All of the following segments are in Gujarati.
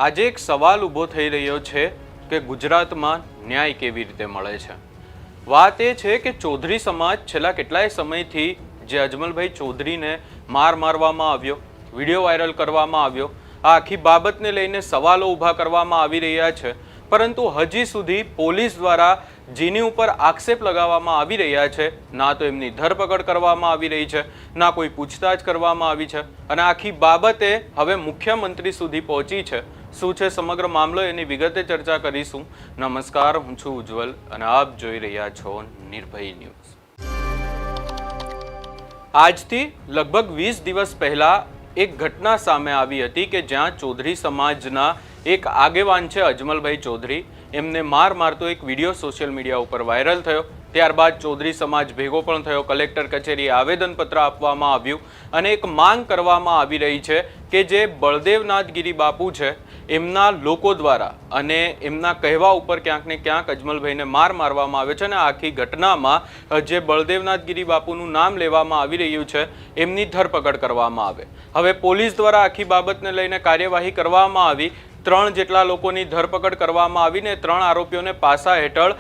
આજે એક સવાલ ઊભો થઈ રહ્યો છે કે ગુજરાતમાં ન્યાય કેવી રીતે મળે છે। વાત એ છે કે ચૌધરી સમાજ છેલ્લા કેટલાય સમયથી જે અજમલભાઈ ચૌધરીને મારવામાં આવ્યો, વિડીયો વાયરલ કરવામાં આવ્યો, આ આખી બાબતને લઈને સવાલો ઊભા કરવામાં આવી રહ્યા છે, પરંતુ હજી સુધી પોલીસ દ્વારા જેની ઉપર આક્ષેપ લગાવવામાં આવી રહ્યા છે, ના તો એમની ધરપકડ કરવામાં આવી રહી છે, ના કોઈ પૂછતાછ કરવામાં આવી છે, અને આખી બાબતે હવે મુખ્યમંત્રી સુધી પહોંચી છે। શું છે સમગ્ર મામલો એની વિગતે ચર્ચા કરીશું। નમસ્કાર, હું છું ઉજ્જવલ અને આપ જોઈ રહ્યા છો નિર્ભય ન્યૂઝ। આજથી લગભગ 20 દિવસ પહેલા એક ઘટના સામે આવી હતી કે જ્યાં ચૌધરી સમાજના એક આગેવાન છે અજમલભાઈ ચૌધરી, એમને મારતો એક વિડીયો સોશિયલ મીડિયા ઉપર વાયરલ થયો। ત્યારબાદ ચૌધરી સમાજ ભેગો પણ થયો, કલેક્ટર કચેરીએ આવેદનપત્ર આપવામાં આવ્યું અને એક માંગ કરવામાં આવી રહી છે કે જે બળદેવનાથ ગીરી બાપુ છે એમના લોકો દ્વારા અને એમના કહેવા ઉપર ક્યાંક ને ક્યાંક અજમલભાઈને મારવામાં આવે છે અને આખી ઘટનામાં જે બળદેવનાથ ગીરી બાપુનું નામ લેવામાં આવી રહ્યું છે એમની ધરપકડ કરવામાં આવે। હવે પોલીસ દ્વારા આખી બાબતને લઈને કાર્યવાહી કરવામાં આવી। 3 જેટલા લોકોની ધરપકડ કરવામાં આવીને 3 આરોપીઓને પાસા હેઠળ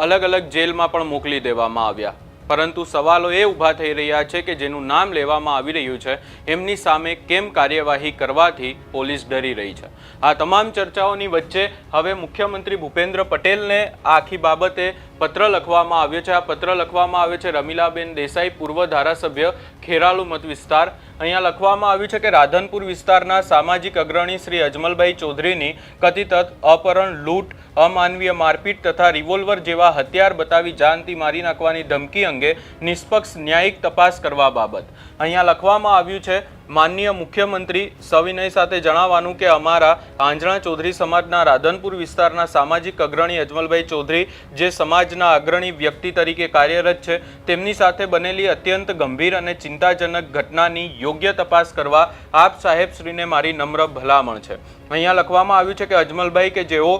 અલગ અલગ જેલમાં પણ મોકલી દેવામાં આવ્યા। પરંતુ સવાલો એ ઊભા થઈ રહ્યા છે કે જેનું નામ લેવામાં આવી રહ્યું છે એમની સામે કેમ કાર્યવાહી કરવાથી પોલીસ ડરી રહી છે। આ તમામ ચર્ચાઓની વચ્ચે હવે મુખ્યમંત્રી ભૂપેન્દ્ર પટેલને આખી બાબતે પત્ર લખવામાં આવ્યો છે। આ પત્ર લખવામાં આવ્યો છે રમીલાબેન દેસાઈ, પૂર્વ ધારાસભ્ય ખેરાલુ મત વિસ્તાર। અહીંયા લખવામાં આવ્યું છે કે રાધનપુર વિસ્તારના સામાજિક અગ્રણી શ્રી અજમલભાઈ ચૌધરીની કથિત અપહરણ, લૂંટ, અમાનવીય મારપીટ તથા રિવોલ્વર જેવા હથિયાર બતાવી જાનથી મારી નાખવાની ધમકી અંગે નિષ્પક્ષ ન્યાયિક તપાસ કરવા બાબત અહીંયા લખવામાં આવ્યું છે। માનનીય મુખ્યમંત્રી સવિનય સાથે જણાવવાનું કે અમારા આંજણા ચૌધરી સમાજના રાધનપુર વિસ્તારના સામાજિક અગ્રણી અજમલભાઈ ચૌધરી જે સમાજના અગ્રણી વ્યક્તિ તરીકે કાર્યરત છે તેમની સાથે બનેલી અત્યંત ગંભીર અને ચિંતાજનક ઘટનાની યોગ્ય તપાસ કરવા આપ સાહેબશ્રીને મારી નમ્ર ભલામણ છે। અહીંયા લખવામાં આવ્યું છે કે અજમલભાઈ કે જેઓ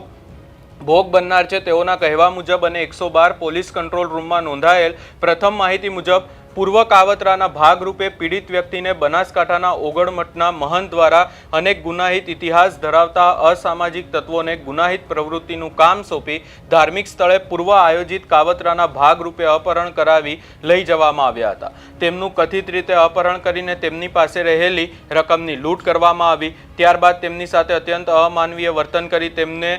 ભોગ બનનાર છે તેઓના કહેવા મુજબ અને 112 પોલીસ કંટ્રોલ રૂમમાં નોંધાયેલ પ્રથમ માહિતી મુજબ પૂર્વ કાવતરાના ભાગરૂપે પીડિત વ્યક્તિને બનાસકાંઠાના ઓગણમઠના મહંત દ્વારા અનેક ગુનાહિત ઇતિહાસ ધરાવતા અસામાજિક તત્વોને ગુનાહિત પ્રવૃત્તિનું કામ સોંપી ધાર્મિક સ્થળે પૂર્વ આયોજિત કાવતરાના ભાગરૂપે અપહરણ કરાવી લઈ જવામાં આવ્યા હતા। તેમનું કથિત રીતે અપહરણ કરીને તેમની પાસે રહેલી રકમની લૂંટ કરવામાં આવી। ત્યારબાદ તેમની સાથે અત્યંત અમાનવીય વર્તન કરી તેમને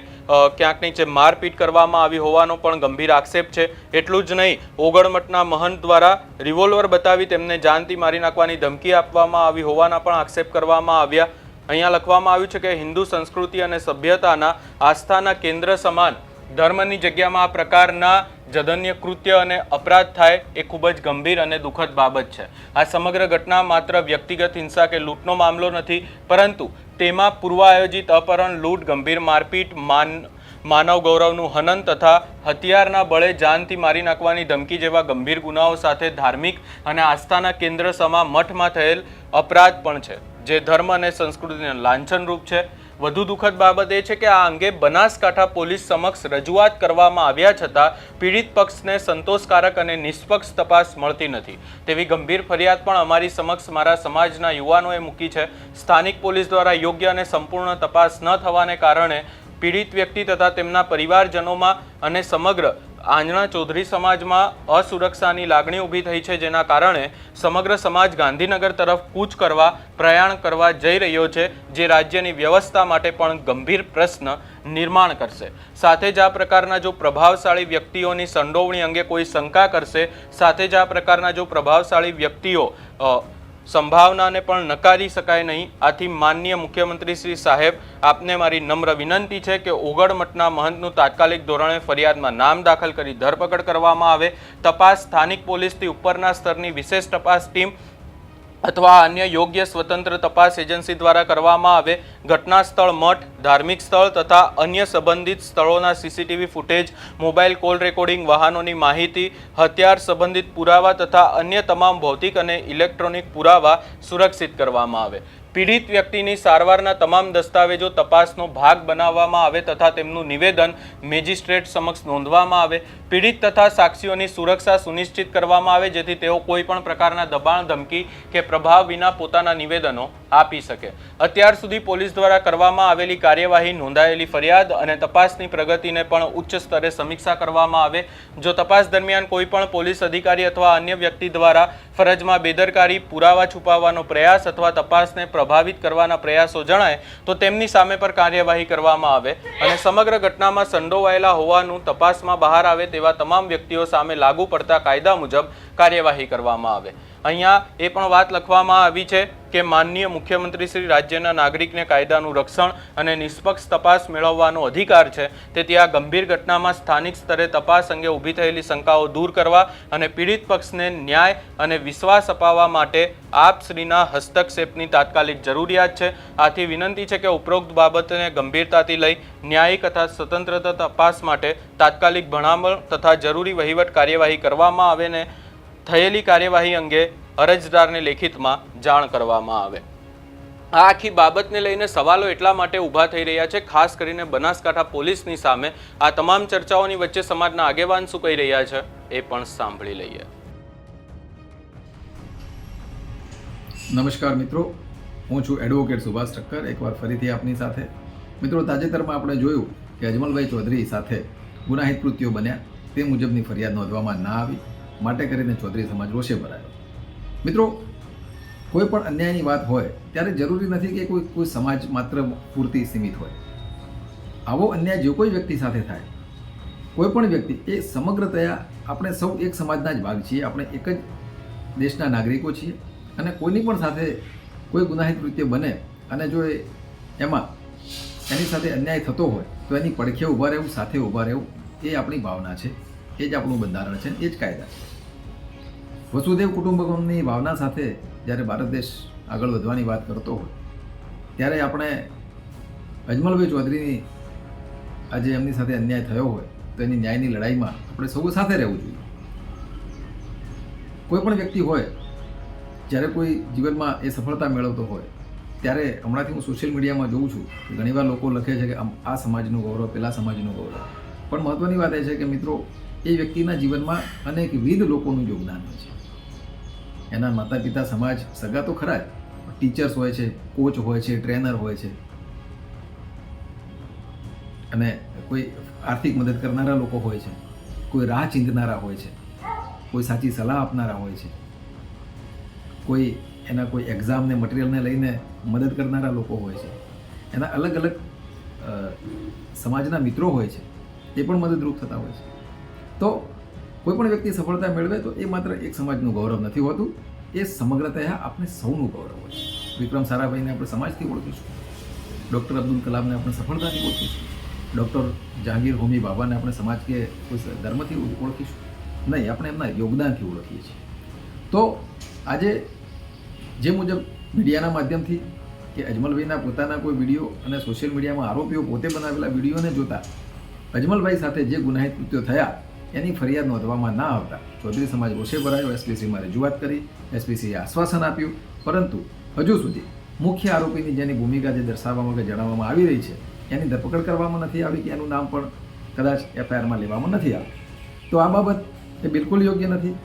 ક્યાંક નીચે મારપીટ કરવામાં આવી હોવાનો પણ ગંભીર આક્ષેપ છે। એટલું જ નહીં, ઓગણમઠના મહંત દ્વારા રિવોલ્વર બતાવી તેમને જાનથી મારી નાખવાની ધમકી આપવામાં આવી હોવાના પણ આક્ષેપ કરવામાં આવ્યા। અહીંયા લખવામાં આવ્યું છે કે હિન્દુ સંસ્કૃતિ અને સભ્યતાના આસ્થાના કેન્દ્ર સમાન ધર્મની જગ્યામાં આ પ્રકારના જધન્ય કૃત્ય અને અપરાધ થાય એ ખૂબ જ ગંભીર અને દુઃખદ બાબત છે। આ સમગ્ર ઘટના માત્ર વ્યક્તિગત હિંસા કે લૂંટનો મામલો નથી, પરંતુ તેમાં પૂર્વ આયોજિત અપહરણ, લૂંટ, ગંભીર મારપીટ, માનવ ગૌરવનું હનન તથા હથિયારના બળે જાનથી મારી નાખવાની ધમકી જેવા ગંભીર ગુનાઓ સાથે ધાર્મિક અને આસ્થાના કેન્દ્ર સમા મઠમાં થયેલ અપરાધ પણ છે, જે ધર્મ અને સંસ્કૃતિને લાંછનરૂપ છે। વધુ દુઃખદ બાબત એ છે કે આ અંગે બનાસકાંઠા પોલીસ સમક્ષ રજૂઆત કરવામાં આવ્યા છતાં પીડિત પક્ષને સંતોષકારક અને નિષ્પક્ષ તપાસ મળતી નથી તેવી ગંભીર ફરિયાદ પણ અમારી સમક્ષ મારા સમાજના યુવાનોએ મૂકી છે। સ્થાનિક પોલીસ દ્વારા યોગ્ય અને સંપૂર્ણ તપાસ ન થવાને કારણે પીડિત વ્યક્તિ તથા તેમના પરિવારજનોમાં અને સમગ્ર આંજણા ચૌધરી સમાજમાં અસુરક્ષાની લાગણી ઊભી થઈ છે, જેના કારણે સમગ્ર સમાજ ગાંધીનગર તરફ કૂચ કરવા પ્રયાણ કરવા જઈ રહ્યો છે, જે રાજ્યની વ્યવસ્થા માટે પણ ગંભીર પ્રશ્ન નિર્માણ કરશે। સાથે જ આ પ્રકારના જો પ્રભાવશાળી વ્યક્તિઓની સંડોવણી અંગે કોઈ શંકા કરશે, સાથે જ આ પ્રકારના જો પ્રભાવશાળી વ્યક્તિઓ સંભાવનાને પણ નકારી શકાય નહીં। આથી માનનીય મુખ્યમંત્રી શ્રી સાહેબ, આપને મારી નમ્ર વિનંતી છે કે ઓગણમઠના મહંતનું તાત્કાલિક ધોરણે ફરિયાદમાં નામ દાખલ કરી ધરપકડ કરવામાં આવે। તપાસ સ્થાનિક પોલીસથી ઉપરના સ્તરની વિશેષ તપાસ ટીમ અથવા અન્ય યોગ્ય સ્વતંત્ર તપાસ એજન્સી દ્વારા કરવામાં આવે। ઘટના સ્થળ, મઠ, ધાર્મિક સ્થળ તથા અન્ય સંબંધિત સ્થળોના CCTV footage, mobile call recording, વાહનોની માહિતી, હથિયાર સંબંધિત પુરાવા તથા અન્ય તમામ ભૌતિક અને ઇલેક્ટ્રોનિક પુરાવા સુરક્ષિત કરવામાં આવે। પીડિત વ્યક્તિની સારવારના તમામ દસ્તાવેજો તપાસનો ભાગ બનાવવામાં આવે તથા તેમનું નિવેદન મેજિસ્ટ્રેટ સમક્ષ નોંધવામાં આવે. પીડિત તથા સાક્ષીઓની સુરક્ષા સુનિશ્ચિત કરવામાં આવે જેથી તેઓ કોઈ પણ પ્રકારના દબાણ, ધમકી કે પ્રભાવ વિના પોતાના નિવેદનો આપી શકે. અત્યાર સુધી પોલીસ દ્વારા કરવામાં આવેલી કાર્યવાહી, નોંધાયેલી ફરિયાદ અને તપાસની પ્રગતિને પણ ઉચ્ચ સ્તરે સમીક્ષા કરવામાં આવે. જો તપાસ દરમિયાન કોઈ પણ પોલીસ અધિકારી અથવા અન્ય વ્યક્તિ દ્વારા ફરજમાં બેદરકારી, પુરાવા છુપાવવાનો પ્રયાસ અથવા તપાસને પ્રભાવિત કરવાના પ્રયાસો જણાય તો તેમની સામે પર કાર્યવાહી કરવામાં આવે અને સમગ્ર ઘટનામાં સંડોવાયેલા હોવાનું તપાસમાં બહાર આવે તેવા તમામ વ્યક્તિઓ સામે લાગુ પડતા કાયદા મુજબ કાર્યવાહી કરવામાં આવે. અહીંયા એ પણ વાત લખવામાં આવી છે કે માનનીય મુખ્યમંત્રી શ્રી રાજ્યના નાગરિકને કાયદાનું રક્ષણ અને નિષ્પક્ષ તપાસ મેળવવાનો અધિકાર છે. તેથી આ ગંભીર ઘટનામાં સ્થાનિક સ્તરે તપાસ અંગે ઊભી થયેલી શંકાઓ દૂર કરવા અને પીડિત પક્ષને ન્યાય અને વિશ્વાસ અપાવવા માટે આપશ્રીના હસ્તક્ષેપની તાત્કાલિક જરૂરિયાત છે. આથી વિનંતી છે કે ઉપરોક્ત બાબતને ગંભીરતાથી લઈ ન્યાયિક તથા સ્વતંત્ર તપાસ માટે તાત્કાલિક ભલામણ તથા જરૂરી વહીવટ કાર્યવાહી કરવામાં આવે ને થયેલી કાર્યવાહી અંગે અરજદારને લેખિતમાં જાણ કરવામાં આવે. આ આખી બાબતને લઈને સવાલો એટલા માટે ઊભા થઈ રહ્યા છે, ખાસ કરીને બનાસકાંઠા પોલીસની સામે. આ તમામ ચર્ચાઓની વચ્ચે સમાજના આગેવાન શું કહી રહ્યા છે એ પણ સાંભળી લઈએ. નમસ્કાર મિત્રો, હું છું એડવોકેટ સુભાષ ઠક્કર, એકવાર ફરીથી આપની સાથે. મિત્રો, તાજેતરમાં આપણે જોયું કે અજમલભાઈ ચૌધરી સાથે ગુનાહિત કૃત્યો બન્યા, તે મુજબની ફરિયાદ નોંધવામાં ના આવી, માટે કરીને ચૌધરી સમાજ રોષે ભરાયો. મિત્રો, કોઈ પણ અન્યાયની વાત હોય ત્યારે જરૂરી નથી કે કોઈ સમાજ માત્ર પૂરતી સીમિત હોય. આવો અન્યાય જો કોઈ વ્યક્તિ સાથે થાય, કોઈ પણ વ્યક્તિ, એ સમગ્રતયા આપણે સૌ એક સમાજના જ ભાગ છીએ, આપણે એક જ દેશના નાગરિકો છીએ અને કોઈની પણ સાથે કોઈ ગુનાહિત કૃત્ય બને અને જો એમાં એની સાથે અન્યાય થતો હોય તો એની પડખે ઊભા રહેવું, સાથે ઊભા રહેવું, એ આપણી ભાવના છે, એ જ આપણું બંધારણ છે, એ જ કાયદા છે. વસુદેવ કુટુંબકમની ભાવના સાથે જ્યારે ભારત દેશ આગળ વધવાની વાત કરતો હોય ત્યારે આપણે અજમલભાઈ ચૌધરીની આજે એમની સાથે અન્યાય થયો હોય તો એની ન્યાયની લડાઈમાં આપણે સૌ સાથે રહેવું જોઈએ. કોઈ પણ વ્યક્તિ હોય, જ્યારે કોઈ જીવનમાં એ સફળતા મેળવતો હોય ત્યારે હમણાંથી હું સોશિયલ મીડિયામાં જોઉં છું કે ઘણીવાર લોકો લખે છે કે આ સમાજનું ગૌરવ, પેલા સમાજનું ગૌરવ. પણ મહત્ત્વની વાત એ છે કે મિત્રો, એ વ્યક્તિના જીવનમાં અનેકવિધ લોકોનું યોગદાન હોય છે. એના માતા પિતા, સમાજ, સગા તો ખરા જ, ટીચર્સ હોય છે, કોચ હોય છે, ટ્રેનર હોય છે, અને કોઈ આર્થિક મદદ કરનારા લોકો હોય છે, કોઈ રાહ ચીંધનારા હોય છે, કોઈ સાચી સલાહ આપનારા હોય છે, કોઈ એના કોઈ એક્ઝામને, મટીરિયલને લઈને મદદ કરનારા લોકો હોય છે, એના અલગ અલગ સમાજના મિત્રો હોય છે, એ પણ મદદરૂપ થતા હોય છે. તો કોઈ પણ વ્યક્તિ સફળતા મેળવે તો એ માત્ર એક સમાજનું ગૌરવ નથી હોતું, એ સમગ્રતયા આપણે સૌનું ગૌરવ હોય છે. વિક્રમ સારાભાઈને આપણે સમાજથી ઓળખીશું, ડૉક્ટર અબ્દુલ કલામને આપણે સફળતાથી ઓળખીશું, ડૉક્ટર જહાંગીર હોમી બાબાને આપણે સમાજ કે કોઈ ધર્મથી ઓળખીશું નહીં, આપણે એમના યોગદાનથી ઓળખીએ છીએ. તો આજે જે મુજબ મીડિયાના માધ્યમથી કે અજમલભાઈના પોતાના કોઈ વિડીયો અને સોશિયલ મીડિયામાં આરોપીઓ પોતે બનાવેલા વિડીયોને જોતા અજમલભાઈ સાથે જે ગુનાહિત કૃત્યો થયા એની ફરિયાદ નોંધવામાં ના આવતા ચૌધરી સમાજ રોષે ભરાયો. એસપીસીમાં રજૂઆત કરી, એસપીસીએ આશ્વાસન આપ્યું, પરંતુ હજુ સુધી મુખ્ય આરોપીની જેની ભૂમિકા જે દર્શાવવામાં કે જણાવવામાં આવી રહી છે એની ધરપકડ કરવામાં નથી આવી કે એનું નામ પણ કદાચ એફઆઈઆરમાં લેવામાં નથી આવ્યું. તો આ બાબત એ બિલકુલ યોગ્ય નથી.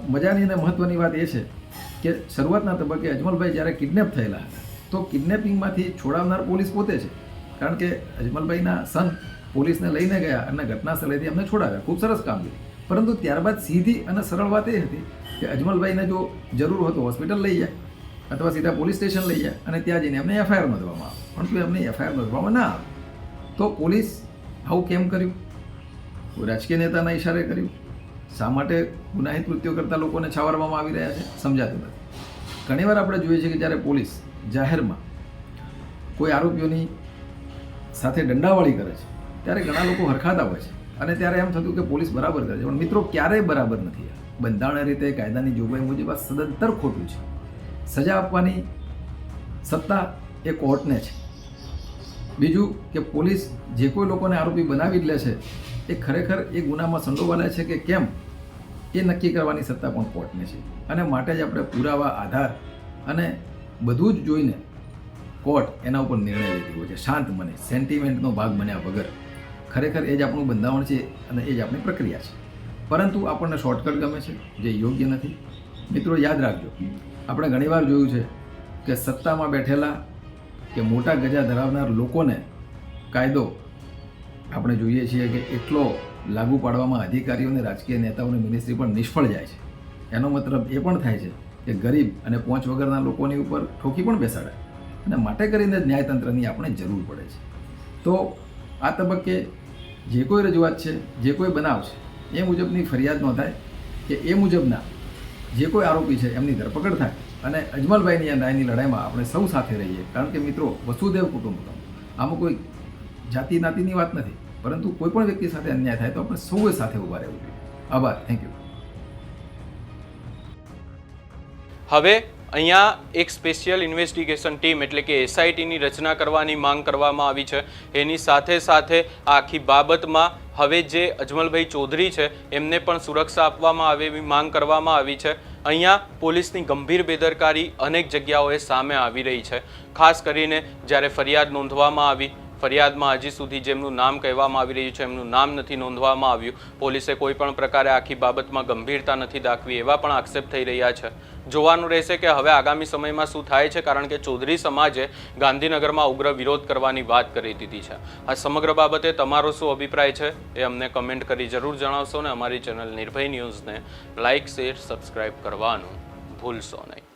મજાની અને મહત્ત્વની વાત એ છે કે શરૂઆતના તબક્કે અજમલભાઈ જ્યારે કિડનેપ થયેલા હતા તો કિડનેપિંગમાંથી છોડાવનાર પોલીસ પોતે છે, કારણ કે અજમલભાઈના સન પોલીસને લઈને ગયા અને ઘટના સ્થળેથી અમને છોડાવ્યા, ખૂબ સરસ કામગીરી. પરંતુ ત્યારબાદ સીધી અને સરળ વાત એ હતી કે અજમલભાઈને જો જરૂર હોય તો હોસ્પિટલ લઈ જાય અથવા સીધા પોલીસ સ્ટેશન લઈ જાય અને ત્યાં જઈને એમને એફઆઈઆર નોંધવામાં આવે. પરંતુ એમને એફઆઈઆર નોંધવામાં ના આવે તો પોલીસ આવું કેમ કર્યું? કોઈ રાજકીય નેતાના ઇશારે કર્યું? શા માટે ગુનાહિત કૃત્યો કરતા લોકોને છાવરવામાં આવી રહ્યા છે? સમજાતું નથી. ઘણીવાર આપણે જોઈએ છીએ કે જ્યારે પોલીસ જાહેરમાં કોઈ આરોપીઓની સાથે દંડાવાળી કરે છે ત્યારે ઘણા લોકો હરખાતા હોય છે અને ત્યારે એમ થતું કે પોલીસ બરાબર કરે છે, પણ મિત્રો ક્યારેય બરાબર નથી. બંધારણીય રીતે કાયદાની જોગવાઈ મુજબ આ સદંતર ખોટું છે. સજા આપવાની સત્તા એ કોર્ટને છે. બીજું કે પોલીસ જે કોઈ લોકોને આરોપી બનાવી જ લે છે એ ખરેખર એ ગુનામાં સંડોવાયેલા છે કે કેમ એ નક્કી કરવાની સત્તા પણ કોર્ટને છે. અને માટે જ આપણે પુરાવા, આધાર અને બધું જ જોઈને કોર્ટ એના ઉપર નિર્ણય લેતી હોય છે શાંત મને, સેન્ટિમેન્ટનો ભાગ બન્યા વગર. ખરેખર એ જ આપણું બંધારણ છે અને એ જ આપણી પ્રક્રિયા છે. પરંતુ આપણને શોર્ટકટ ગમે છે, જે યોગ્ય નથી. મિત્રો યાદ રાખજો, આપણે ઘણીવાર જોયું છે કે સત્તામાં બેઠેલા કે મોટા ગજા ધરાવનાર લોકોને કાયદો આપણે જોઈએ છીએ કે એટલો લાગુ પાડવામાં અધિકારીઓને, રાજકીય નેતાઓને, મિનિસ્ટ્રી પણ નિષ્ફળ જાય છે. એનો મતલબ એ પણ થાય છે કે ગરીબ અને પહોંચ વગરના લોકોની ઉપર ઠોકી પણ બેસાડે, અને માટે કરીને જ ન્યાયતંત્રની આપણે જરૂર પડે છે. તો આ તબક્કે જે કોઈ રજૂઆત છે, જે કોઈ બનાવ છે, એ મુજબની ફરિયાદ નોંધાય કે એ મુજબના જે કોઈ આરોપી છે એમની ધરપકડ થાય અને અજમલભાઈની આ ન્યાયની લડાઈમાં આપણે સૌ સાથે રહીએ. કારણ કે મિત્રો, વસુદેવ કુટુંબકમ, આમાં કોઈ જાતિ નાતિની વાત નથી, પરંતુ કોઈ પણ વ્યક્તિ સાથે અન્યાય થાય તો આપણે સૌએ સાથે ઊભા રહેવું જોઈએ. આભાર. Thank you. હવે અહીંયા એક સ્પેશિયલ ઇન્વેસ્ટિગેશન ટીમ એટલે કે એસઆઈટીની રચના કરવાની માંગ કરવામાં આવી છે. એની સાથે સાથે આ આખી બાબતમાં હવે જે અજમલભાઈ ચૌધરી છે એમને પણ સુરક્ષા આપવામાં આવે એવી માંગ કરવામાં આવી છે. અહીંયા પોલીસની ગંભીર બેદરકારી અનેક જગ્યાઓએ સામે આવી રહી છે. ખાસ કરીને જ્યારે ફરિયાદ નોંધવામાં આવી, ફરિયાદમાં હજી સુધી જેમનું નામ કહેવામાં આવી રહ્યું છે એમનું નામ નથી નોંધવામાં આવ્યું. પોલીસે કોઈ પણ પ્રકારે આખી બાબતમાં ગંભીરતા નથી દાખવી, એવા પણ આક્ષેપ થઈ રહ્યા છે. જોવાનું રહેશે કે હવે આગામી સમયમાં શું થાય છે, કારણ કે ચૌધરી સમાજે ગાંધીનગરમાં ઉગ્ર વિરોધ કરવાની વાત કરી દીધી છે. આ સમગ્ર બાબતે તમારો શું અભિપ્રાય છે એ અમને કમેન્ટ કરી જરૂર જણાવશો, ને અમારી ચેનલ નિર્ભય ન્યૂઝને લાઇક, શેર, સબસ્ક્રાઇબ કરવાનું ભૂલશો નહીં.